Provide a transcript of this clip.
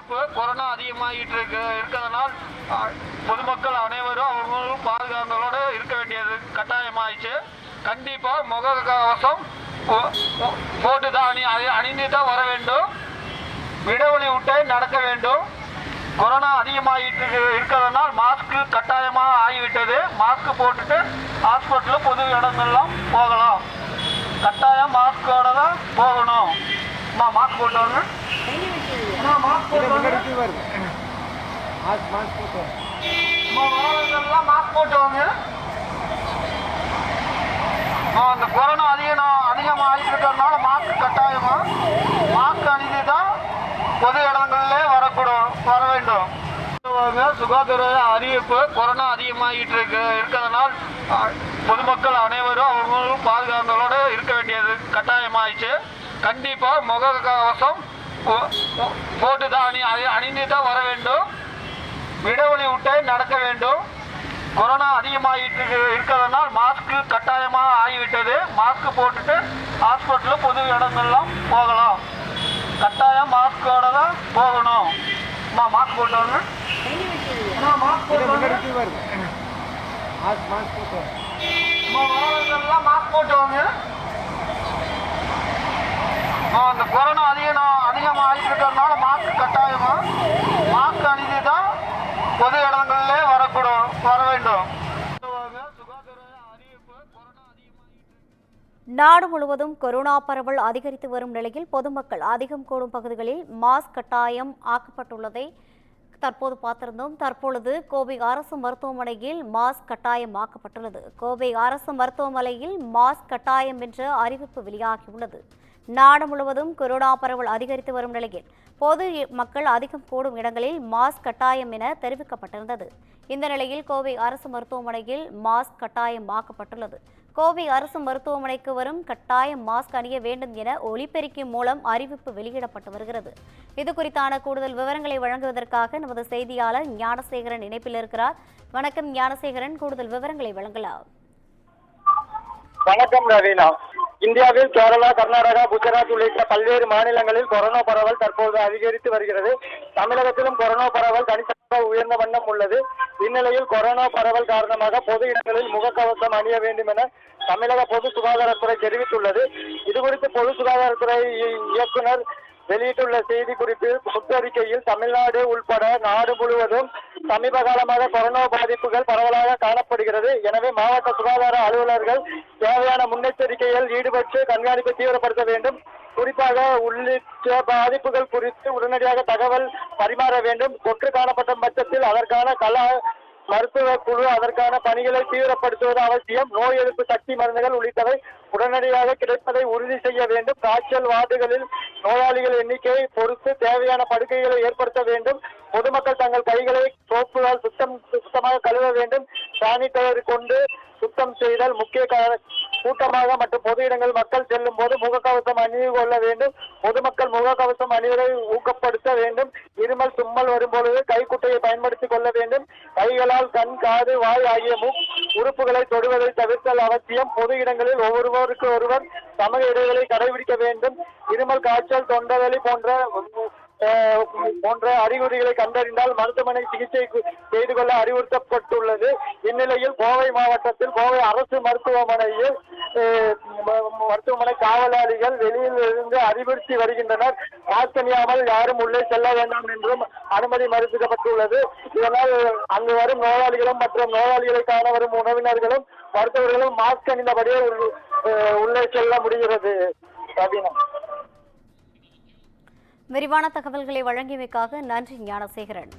அறிவிப்பு கொரோனா அதிகமாகிட்டு இருக்கிறதுனால் பொதுமக்கள் அனைவரும் அவங்களும் பாதுகாப்போடு இருக்க வேண்டியது கட்டாயமாயிடுச்சு. கண்டிப்பாக முகக்கவசம் போட்டு தான் அணிந்து தான் வர வேண்டும். இடைவெளி விட்டே நடக்க வேண்டும். கொரோனா அதிகமாகிட்டு இருக்கிறதுனால் மாஸ்க் கட்டாயமாக ஆகிவிட்டது. மாஸ்க் போட்டுட்டு ஹாஸ்பிட்டல் பொது இடங்கள்லாம் போகலாம். கட்டாயம் மாஸ்கோட தான் போகணும். மாஸ்க் போட்டவங்க மாஸ்க் போட்டவங்க அந்த கொரோனா அதிகமாக ஆகிட்டு இருக்கிறதுனால மாஸ்க் கட்டாயமா மாஸ்க் அணிந்து தான் பொது இடங்களிலே வர வேண்டும். சுகாதார அறிவிப்பு கொரோனா அதிகமாகிட்டு இருக்கிறதுனால் பொதுமக்கள் அனைவரும் அவங்களும் பாதுகாப்போடு இருக்க வேண்டியது கட்டாயமாயிடுச்சு. கண்டிப்பாக முகக்கவசம் போட்டு தான் அணிந்து தான் வர வேண்டும். இடைவெளி விட்டே நடக்க வேண்டும். கொரோனா அதிகமாகிட்டு இருக்கிறதுனால் மாஸ்க் கட்டாயமாக ஆகிவிட்டது. மாஸ்க் போட்டுட்டு ஹாஸ்பிட்டல் பொது இடங்கள்லாம் போகலாம். கட்டாயம் மாஸ்கோட தான் போகணும். மாஸ்க் போட்டவங்க மாஸ்க் போட்டவங்க அந்த கொரோனா அதிகமாக ஆகிட்டு இருக்கிறதுனால மாஸ்க் கட்டாயமா மாஸ்க் அணிந்து தான் பொது இடங்களிலே வர வேண்டும். நாடு முழுவதும் கொரோனா பரவல் அதிகரித்து வரும் நிலையில் பொதுமக்கள் அதிகம் கூடும் பகுதிகளில் மாஸ்க் கட்டாயம் ஆக்கப்பட்டுள்ளதை தற்போது பார்த்திருந்தோம். தற்பொழுது கோவை அரசு மருத்துவமனையில் மாஸ்க் கட்டாயம் ஆக்கப்பட்டுள்ளது. கோவை அரசு மருத்துவமனையில் மாஸ்க் கட்டாயம் என்ற அறிவிப்பு வெளியாகியுள்ளது. நாடு முழுவதும் கொரோனா பரவல் அதிகரித்து வரும் நிலையில் பொது மக்கள் அதிகம் கூடும் இடங்களில் மாஸ்க் கட்டாயம் என தெரிவிக்கப்பட்டிருந்தது. இந்த நிலையில் கோவை அரசு மருத்துவமனையில் மாஸ்க் கட்டாயம் ஆக்கப்பட்டுள்ளது. கோவை அரசு மருத்துவமனைக்கு வரும் கட்டாயம் மாஸ்க் அணிய வேண்டும் என ஒலிபெருக்கி மூலம் அறிவிப்பு வெளியிடப்பட்டு வருகிறது. இது குறித்தான கூடுதல் விவரங்களை வழங்குவதற்காக நமது செய்தியாளர் ஞானசேகரன் இணைப்பில் இருக்கிறார். வணக்கம் ஞானசேகரன், கூடுதல் விவரங்களை வழங்கலாம். வணக்கம் ரவீனா. இந்தியாவில் கேரளா, கர்நாடகா, குஜராத் உள்ளிட்ட பல்வேறு மாநிலங்களில் கொரோனா பரவல் தற்போது அதிகரித்து வருகிறது. தமிழகத்திலும் கொரோனா பரவல் கணிசமாக உயர்ந்த வண்ணம் உள்ளது. இந்நிலையில் கொரோனா பரவல் காரணமாக பொது இடங்களில் முகக்கவசம் அணிய வேண்டும் என தமிழக பொது சுகாதாரத்துறை தெரிவித்துள்ளது. இதுகுறித்து பொது சுகாதாரத்துறை இயக்குனர் வெளியிட்டுள்ள செய்தி குறிப்பில் சுற்றறிக்கையில் தமிழ்நாடு உள்பட நாடு முழுவதும் சமீப காலமாக கொரோனா பாதிப்புகள் பரவலாக காணப்படுகிறது. எனவே மாவட்ட சுகாதார அலுவலர்கள் தேவையான முன்னெச்சரிக்கையில் ஈடுபட்டு கண்காணிப்பை தீவிரப்படுத்த வேண்டும். குறிப்பாக உள்ளிட்ட பாதிப்புகள் குறித்து உடனடியாக தகவல் பரிமாற வேண்டும். தொற்று காணப்பட்ட பட்சத்தில் அதற்கான மருத்துவ குழு அதற்கான பணிகளை தீவிரப்படுத்துவது அவசியம். நோய் எதிர்ப்பு சக்தி மருந்துகள் உள்ளிட்டவை உடனடியாக கிடைப்பதை உறுதி செய்ய வேண்டும். காய்ச்சல் வார்டுகளில் நோயாளிகள் எண்ணிக்கையை பொறுத்து தேவையான படுக்கைகளை ஏற்படுத்த வேண்டும். பொதுமக்கள் தங்கள் கைகளை சோப்புகளால் சுத்தமாக கழுவ வேண்டும். சானிடைசர் கொண்டு சுத்தம் செய்தல் முக்கிய கூட்டமாக மற்றும் பொது இடங்கள் மக்கள் செல்லும் போது முகக்கவசம் அணிந்து கொள்ள வேண்டும். பொதுமக்கள் முகக்கவசம் அணிவதை ஊக்கப்படுத்த வேண்டும். இருமல், தும்மல் வரும்பொழுது கைக்குட்டையை பயன்படுத்திக் கொள்ள வேண்டும். கைகளால் கண், காது, வாய் ஆகிய உறுப்புகளை தொடுவதை தவிர்த்தல் அவசியம். பொது இடங்களில் ஒருவருக்கு ஒருவர் சமூக இடைவெளி கடைபிடிக்க வேண்டும். இருமல், காய்ச்சல், தொண்டவலி போன்ற அறிகுறிகளை கண்டறிந்தால் மருத்துவமனை சிகிச்சை செய்து கொள்ள அறிவுறுத்தப்பட்டுள்ளது. இந்நிலையில் கோவை மாவட்டத்தில் கோவை அரசு மருத்துவமனை காவலாளிகள் வெளியில் இருந்து அறிவுறுத்தி வருகின்றனர். மாஸ்க் அணியாமல் யாரும் உள்ளே செல்ல வேண்டாம் என்றும் அனுமதி மறுக்கப்பட்டுள்ளது. இதனால் அங்கு வரும் நோயாளிகளும் மற்றும் நோயாளிகளை காண வரும் உறவினர்களும் மருத்துவர்களும் மாஸ்க் அணிந்தபடியே உள்ளே செல்ல முடிகிறது. ரவீனா, விரிவான தகவல்களை வழங்கியமைக்காக நன்றி ஞானசேகரன்.